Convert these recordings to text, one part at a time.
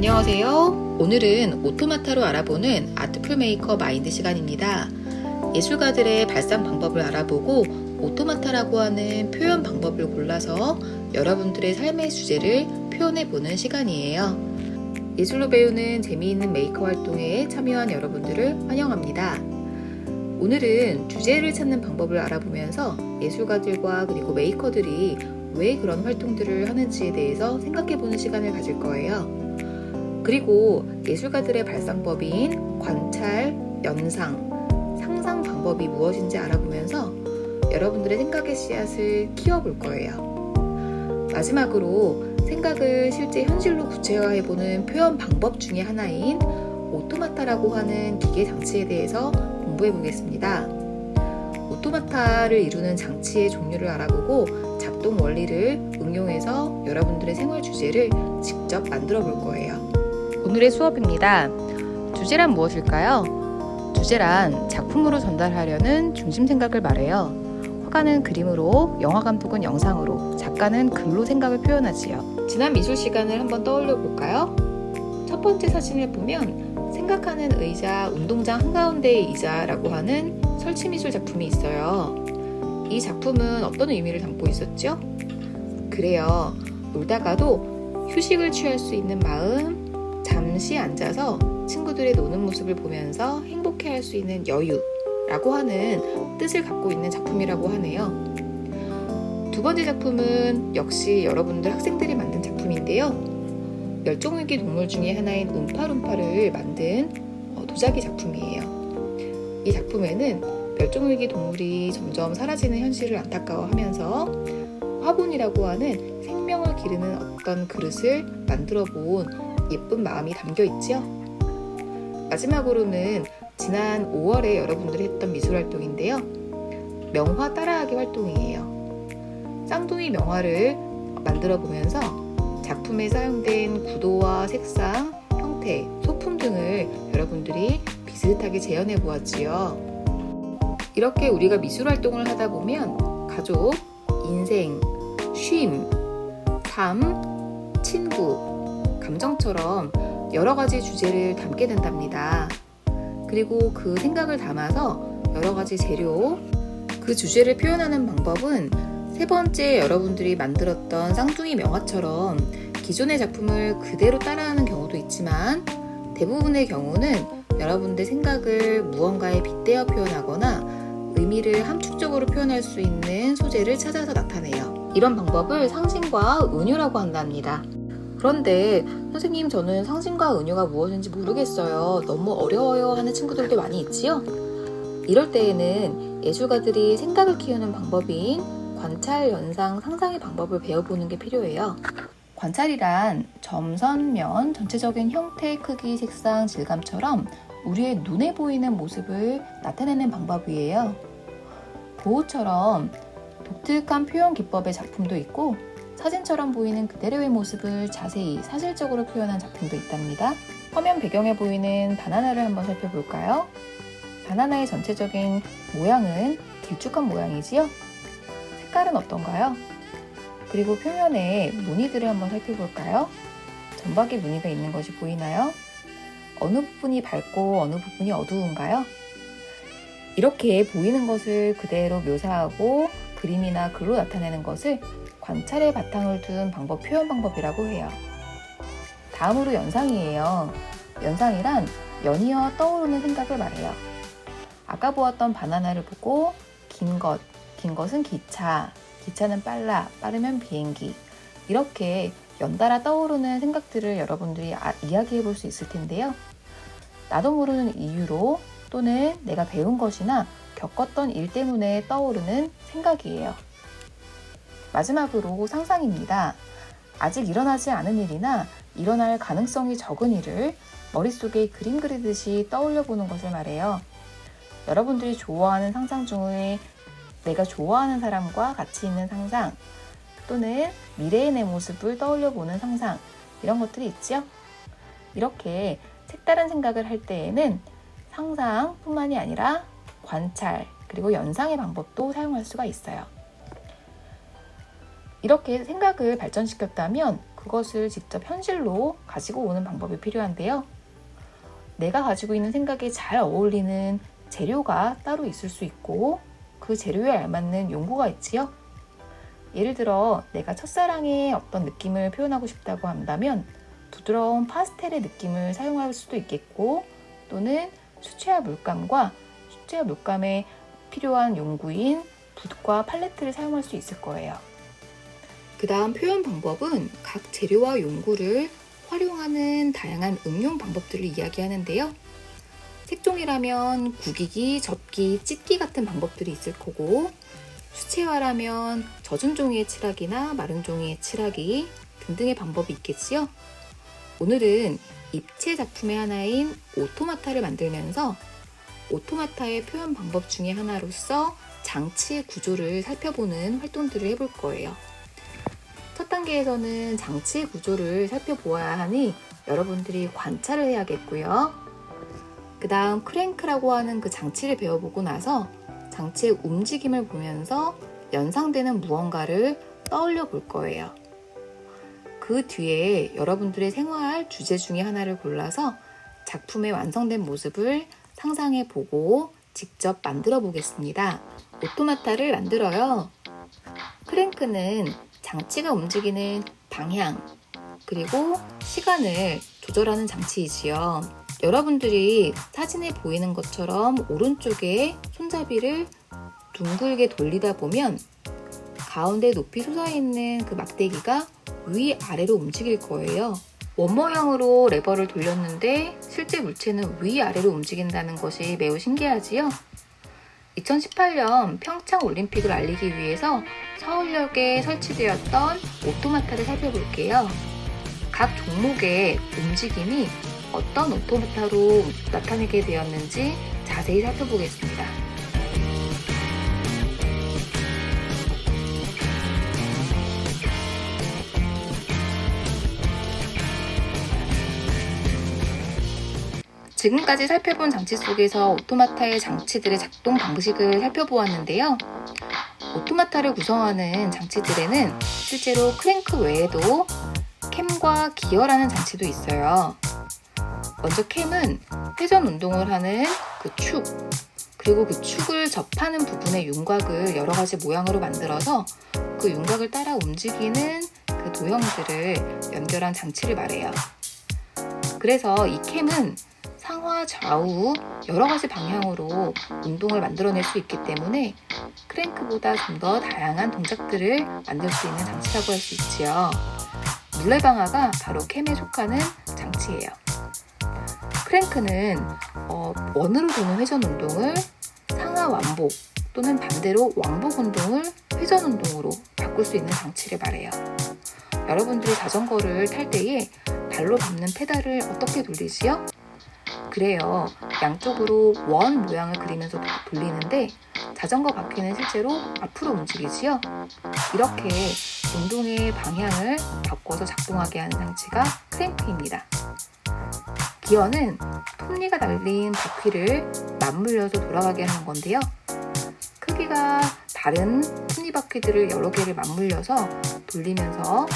안녕하세요. 오늘은 오토마타로 알아보는 아트풀 메이커 마인드 시간입니다. 예술가들의 발상 방법을 알아보고 오토마타라고 하는 표현 방법을 골라서 여러분들의 삶의 주제를 표현해보는 시간이에요. 예술로 배우는 재미있는 메이커 활동에 참여한 여러분들을 환영합니다. 오늘은 주제를 찾는 방법을 알아보면서 예술가들과 그리고 메이커들이 왜 그런 활동들을 하는지에 대해서 생각해보는 시간을 가질 거예요. 그리고 예술가들의 발상법인 관찰, 연상, 상상 방법이 무엇인지 알아보면서 여러분들의 생각의 씨앗을 키워볼 거예요. 마지막으로 생각을 실제 현실로 구체화해보는 표현 방법 중에 하나인 오토마타라고 하는 기계 장치에 대해서 공부해보겠습니다. 오토마타를 이루는 장치의 종류를 알아보고 작동 원리를 응용해서 여러분들의 생활 주제를 직접 만들어 볼 거예요. 오늘의 수업입니다. 주제란 무엇일까요? 주제란 작품으로 전달하려는 중심 생각을 말해요. 화가는 그림으로, 영화 감독은 영상으로, 작가는 글로 생각을 표현하지요. 지난 미술 시간을 한번 떠올려 볼까요? 첫 번째 사진을 보면 생각하는 의자, 운동장 한가운데의 의자라고 하는 설치미술 작품이 있어요. 이 작품은 어떤 의미를 담고 있었죠? 그래요. 놀다가도 휴식을 취할 수 있는 마음, 잠시 앉아서 친구들의 노는 모습을 보면서 행복해할 수 있는 여유라고 하는 뜻을 갖고 있는 작품이라고 하네요. 두 번째 작품은 역시 여러분들 학생들이 만든 작품인데요. 멸종위기 동물 중에 하나인 움파룸파를 만든 도자기 작품이에요. 이 작품에는 멸종위기 동물이 점점 사라지는 현실을 안타까워하면서 화분이라고 하는 생명을 기르는 어떤 그릇을 만들어 본 예쁜 마음이 담겨 있죠. 마지막으로는 지난 5월에 여러분들이 했던 미술 활동인데요. 명화 따라하기 활동이에요. 쌍둥이 명화를 만들어 보면서 작품에 사용된 구도와 색상, 형태, 소품 등을 여러분들이 비슷하게 재현해 보았지요. 이렇게 우리가 미술 활동을 하다 보면 가족, 인생, 쉼, 삶, 친구, 감정처럼 여러 가지 주제를 담게 된답니다. 그리고 그 생각을 담아서 여러 가지 재료, 그 주제를 표현하는 방법은 세 번째 여러분들이 만들었던 쌍둥이 명화처럼 기존의 작품을 그대로 따라하는 경우도 있지만 대부분의 경우는 여러분들의 생각을 무언가에 빗대어 표현하거나 의미를 함축적으로 표현할 수 있는 소재를 찾아서 나타내요. 이런 방법을 상징과 은유라고 한답니다. 그런데 선생님, 저는 상징과 은유가 무엇인지 모르겠어요. 너무 어려워요 하는 친구들도 많이 있지요? 이럴 때에는 예술가들이 생각을 키우는 방법인 관찰, 연상, 상상의 방법을 배워보는 게 필요해요. 관찰이란 점, 선, 면, 전체적인 형태, 크기, 색상, 질감처럼 우리의 눈에 보이는 모습을 나타내는 방법이에요. 보호처럼 독특한 표현 기법의 작품도 있고 사진처럼 보이는 그대로의 모습을 자세히 사실적으로 표현한 작품도 있답니다. 화면 배경에 보이는 바나나를 한번 살펴볼까요? 바나나의 전체적인 모양은 길쭉한 모양이지요? 색깔은 어떤가요? 그리고 표면에 무늬들을 한번 살펴볼까요? 점박이 무늬가 있는 것이 보이나요? 어느 부분이 밝고 어느 부분이 어두운가요? 이렇게 보이는 것을 그대로 묘사하고 그림이나 글로 나타내는 것을 관찰의 바탕을 둔 표현 방법이라고 해요. 다음으로 연상이에요. 연상이란 연이어 떠오르는 생각을 말해요. 아까 보았던 바나나를 보고 긴 것은 기차, 기차는 빠르면 비행기, 이렇게 연달아 떠오르는 생각들을 여러분들이 이야기해 볼 수 있을 텐데요. 나도 모르는 이유로 또는 내가 배운 것이나 겪었던 일 때문에 떠오르는 생각이에요. 마지막으로 상상입니다. 아직 일어나지 않은 일이나 일어날 가능성이 적은 일을 머릿속에 그림 그리듯이 떠올려 보는 것을 말해요. 여러분들이 좋아하는 상상 중에 내가 좋아하는 사람과 같이 있는 상상, 또는 미래의 내 모습을 떠올려 보는 상상, 이런 것들이 있죠? 이렇게 색다른 생각을 할 때에는 상상뿐만이 아니라 관찰, 그리고 연상의 방법도 사용할 수가 있어요. 이렇게 생각을 발전시켰다면 그것을 직접 현실로 가지고 오는 방법이 필요한데요. 내가 가지고 있는 생각에 잘 어울리는 재료가 따로 있을 수 있고 그 재료에 알맞는 용구가 있지요. 예를 들어 내가 첫사랑의 어떤 느낌을 표현하고 싶다고 한다면 부드러운 파스텔의 느낌을 사용할 수도 있겠고, 또는 수채화 물감에 필요한 용구인 붓과 팔레트를 사용할 수 있을 거예요. 그 다음 표현 방법은 각 재료와 용구를 활용하는 다양한 응용 방법들을 이야기하는데요. 색종이라면 구기기, 접기, 찢기 같은 방법들이 있을 거고, 수채화라면 젖은 종이에 칠하기나 마른 종이에 칠하기 등등의 방법이 있겠지요. 오늘은 입체 작품의 하나인 오토마타를 만들면서 오토마타의 표현 방법 중에 하나로서 장치의 구조를 살펴보는 활동들을 해볼 거예요. 첫 단계에서는 장치의 구조를 살펴보아야 하니 여러분들이 관찰을 해야겠고요. 그 다음 크랭크라고 하는 그 장치를 배워보고 나서 장치의 움직임을 보면서 연상되는 무언가를 떠올려 볼 거예요. 그 뒤에 여러분들의 생활 주제 중에 하나를 골라서 작품의 완성된 모습을 상상해 보고 직접 만들어 보겠습니다. 오토마타를 만들어요. 크랭크는 장치가 움직이는 방향 그리고 시간을 조절하는 장치이지요. 여러분들이 사진에 보이는 것처럼 오른쪽에 손잡이를 둥글게 돌리다 보면 가운데 높이 솟아있는 그 막대기가 위아래로 움직일 거예요. 원 모양으로 레버를 돌렸는데 실제 물체는 위아래로 움직인다는 것이 매우 신기하지요? 2018년 평창 올림픽을 알리기 위해서 서울역에 설치되었던 오토마타를 살펴볼게요. 각 종목의 움직임이 어떤 오토마타로 나타내게 되었는지 자세히 살펴보겠습니다. 지금까지 살펴본 장치 속에서 오토마타의 장치들의 작동 방식을 살펴보았는데요. 오토마타를 구성하는 장치들에는 실제로 크랭크 외에도 캠과 기어라는 장치도 있어요. 먼저 캠은 회전 운동을 하는 그 축, 그리고 그 축을 접하는 부분의 윤곽을 여러 가지 모양으로 만들어서 그 윤곽을 따라 움직이는 그 도형들을 연결한 장치를 말해요. 그래서 이 캠은 상하, 좌우 여러 가지 방향으로 운동을 만들어낼 수 있기 때문에 크랭크보다 좀 더 다양한 동작들을 만들 수 있는 장치라고 할 수 있지요. 물레방아가 바로 캠에 속하는 장치예요. 크랭크는 원으로 도는 회전 운동을 상하 완복 또는 반대로 왕복 운동을 회전 운동으로 바꿀 수 있는 장치를 말해요. 여러분들이 자전거를 탈 때에 발로 밟는 페달을 어떻게 돌리지요? 그래요. 양쪽으로 원 모양을 그리면서 돌리는데 자전거 바퀴는 실제로 앞으로 움직이지요. 이렇게 운동의 방향을 바꿔서 작동하게 하는 장치가 크랭크입니다. 기어는 톱니가 달린 바퀴를 맞물려서 돌아가게 하는 건데요. 크기가 다른 톱니바퀴들을 여러 개를 맞물려서 돌리면서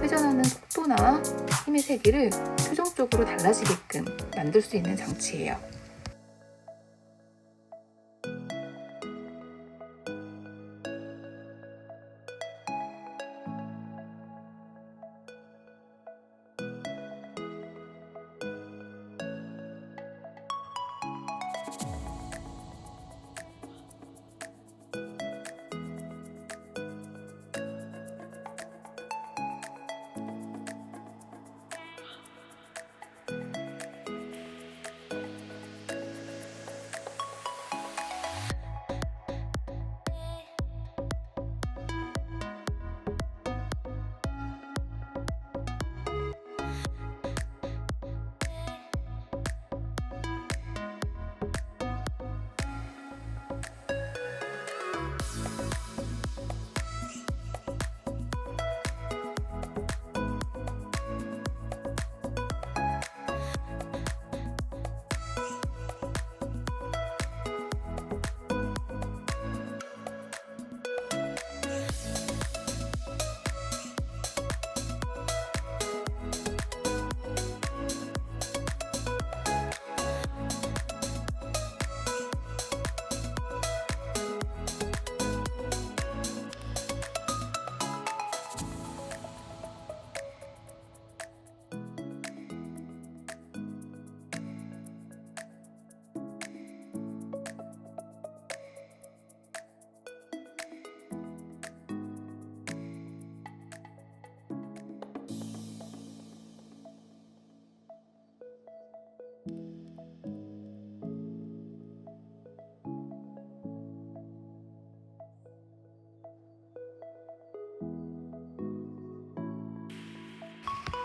회전하는 속도나 힘의 세기를 최종적으로 달라지게끔 만들 수 있는 장치예요.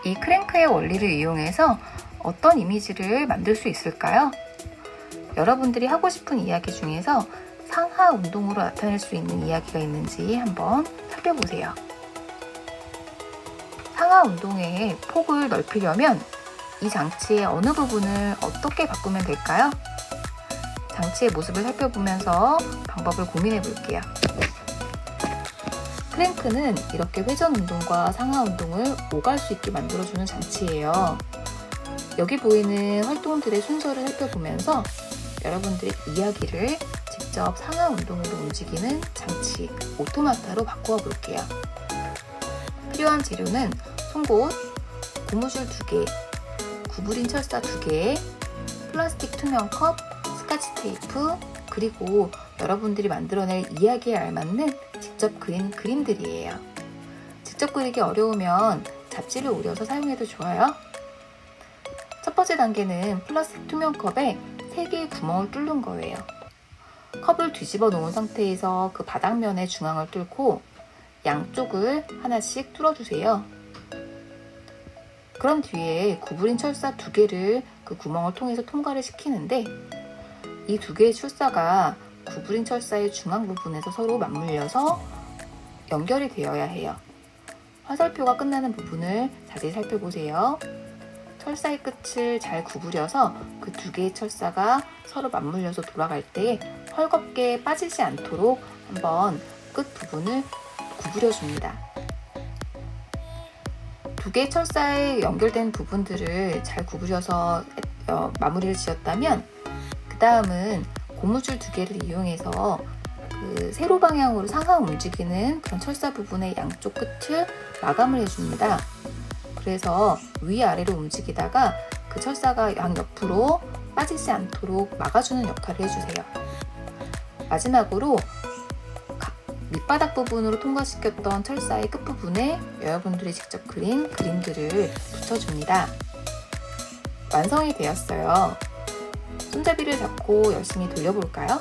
이 크랭크의 원리를 이용해서 어떤 이미지를 만들 수 있을까요? 여러분들이 하고 싶은 이야기 중에서 상하 운동으로 나타낼 수 있는 이야기가 있는지 한번 살펴보세요. 상하 운동의 폭을 넓히려면 이 장치의 어느 부분을 어떻게 바꾸면 될까요? 장치의 모습을 살펴보면서 방법을 고민해 볼게요. 크랭크는 이렇게 회전 운동과 상하 운동을 오갈 수 있게 만들어주는 장치예요. 여기 보이는 활동들의 순서를 살펴보면서 여러분들의 이야기를 직접 상하 운동으로 움직이는 장치 오토마타로 바꾸어 볼게요. 필요한 재료는 송곳, 고무줄 2개, 구부린 철사 2개, 플라스틱 투명 컵, 스카치 테이프, 그리고 여러분들이 만들어낼 이야기에 알맞는 직접 그린 그림들이에요. 직접 그리기 어려우면 잡지를 오려서 사용해도 좋아요. 첫 번째 단계는 플라스틱 투명 컵에 3개의 구멍을 뚫는 거예요. 컵을 뒤집어 놓은 상태에서 그 바닥면의 중앙을 뚫고 양쪽을 하나씩 뚫어주세요. 그런 뒤에 구부린 철사 2개를 그 구멍을 통해서 통과를 시키는데 이 2개의 철사가 구부린 철사의 중앙 부분에서 서로 맞물려서 연결이 되어야 해요. 화살표가 끝나는 부분을 자세히 살펴보세요. 철사의 끝을 잘 구부려서 그 2개의 철사가 서로 맞물려서 돌아갈 때 헐겁게 빠지지 않도록 한번 끝 부분을 구부려줍니다. 2개의 철사에 연결된 부분들을 잘 구부려서 마무리를 지었다면 그 다음은 고무줄 2개를 이용해서 그 세로 방향으로 상하 움직이는 그런 철사 부분의 양쪽 끝을 마감을 해줍니다. 그래서 위아래로 움직이다가 그 철사가 양옆으로 빠지지 않도록 막아주는 역할을 해주세요. 마지막으로 밑바닥 부분으로 통과시켰던 철사의 끝부분에 여러분들이 직접 그린 그림들을 붙여줍니다. 완성이 되었어요. 손잡이를 잡고 열심히 돌려볼까요?